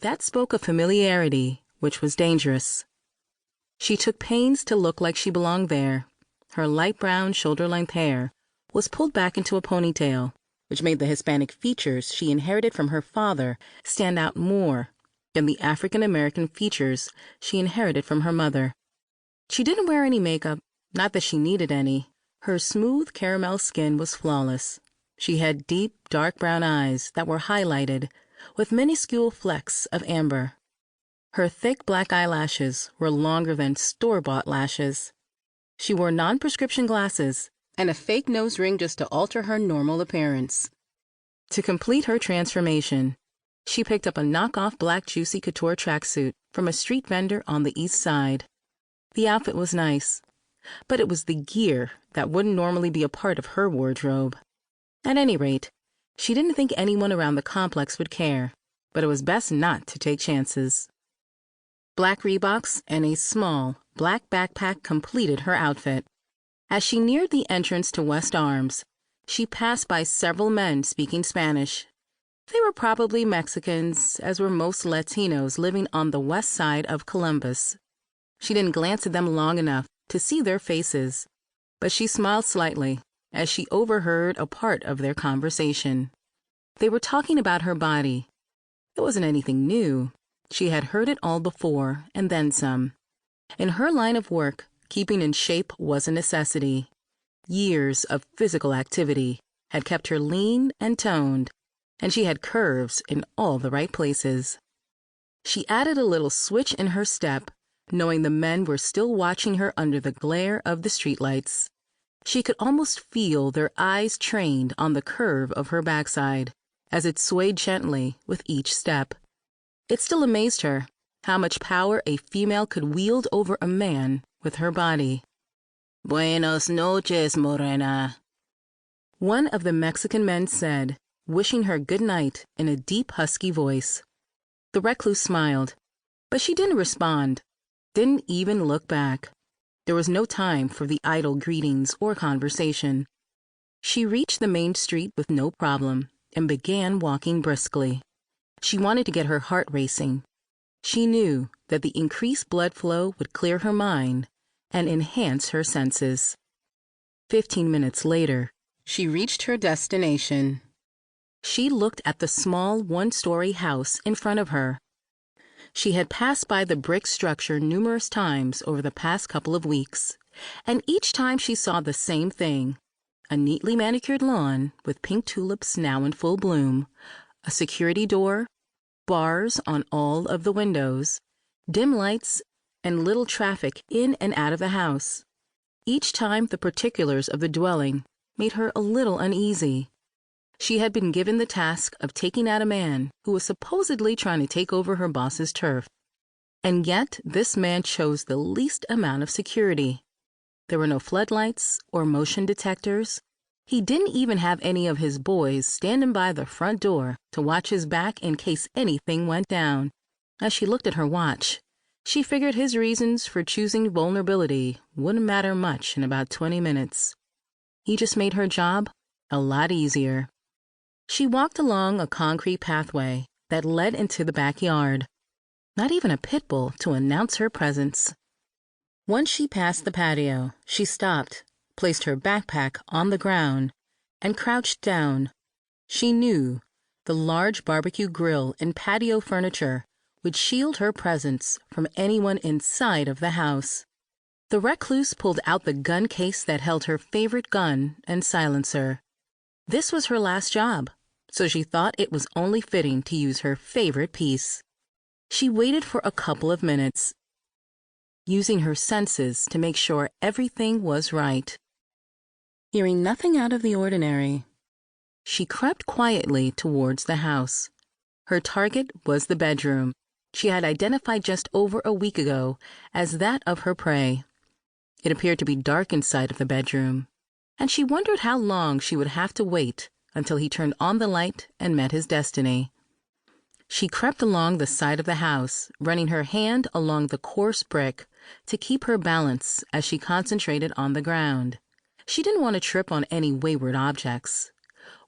That spoke of familiarity, which was dangerous. She took pains to look like she belonged there. Her light brown shoulder-length hair was pulled back into a ponytail, which made the Hispanic features she inherited from her father stand out more than the African-American features she inherited from her mother. She didn't wear any makeup, not that she needed any. Her smooth caramel skin was flawless. She had deep, dark brown eyes that were highlighted with minuscule flecks of amber. Her thick black eyelashes were longer than store-bought lashes. She wore non-prescription glasses and a fake nose ring just to alter her normal appearance. To complete her transformation, she picked up a knockoff black Juicy Couture tracksuit from a street vendor on the east side. The outfit was nice, but it was the gear that wouldn't normally be a part of her wardrobe. At any rate, she didn't think anyone around the complex would care, but it was best not to take chances. Black Reeboks and a small, black backpack completed her outfit. As she neared the entrance to West Arms, she passed by several men speaking Spanish. They were probably Mexicans, as were most Latinos living on the west side of Columbus. She didn't glance at them long enough to see their faces, but she smiled slightly as she overheard a part of their conversation. They were talking about her body. It wasn't anything new. She had heard it all before, and then some. In her line of work, keeping in shape was a necessity. Years of physical activity had kept her lean and toned, and she had curves in all the right places. She added a little switch in her step, knowing the men were still watching her under the glare of the streetlights. She could almost feel their eyes trained on the curve of her backside as it swayed gently with each step. It still amazed her how much power a female could wield over a man with her body. "Buenas noches, Morena," one of the Mexican men said, wishing her good night in a deep, husky voice. The recluse smiled, but she didn't respond, didn't even look back. There was no time for the idle greetings or conversation. She reached the main street with no problem and began walking briskly. She wanted to get her heart racing. She knew that the increased blood flow would clear her mind and enhance her senses. 15 minutes later, she reached her destination. She looked at the small one-story house in front of her. She had passed by the brick structure numerous times over the past couple of weeks, and each time she saw the same thing: a neatly manicured lawn with pink tulips now in full bloom, a security door, bars on all of the windows, dim lights, and little traffic in and out of the house. Each time the particulars of the dwelling made her a little uneasy. She had been given the task of taking out a man who was supposedly trying to take over her boss's turf. And yet this man chose the least amount of security. There were no floodlights or motion detectors. He didn't even have any of his boys standing by the front door to watch his back in case anything went down. As she looked at her watch, she figured his reasons for choosing vulnerability wouldn't matter much in about 20 minutes. He just made her job a lot easier. She walked along a concrete pathway that led into the backyard. Not even a pit bull to announce her presence. Once she passed the patio, she stopped, placed her backpack on the ground, and crouched down. She knew the large barbecue grill and patio furniture would shield her presence from anyone inside of the house. The recluse pulled out the gun case that held her favorite gun and silencer. This was her last job, so she thought it was only fitting to use her favorite piece. She waited for a couple of minutes, using her senses to make sure everything was right. Hearing nothing out of the ordinary, she crept quietly towards the house. Her target was the bedroom she had identified just over a week ago as that of her prey. It appeared to be dark inside of the bedroom, and she wondered how long she would have to wait until he turned on the light and met his destiny. She crept along the side of the house, running her hand along the coarse brick to keep her balance as she concentrated on the ground. She didn't want to trip on any wayward objects.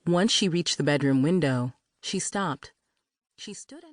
Once she reached the bedroom window, she stopped. She stood in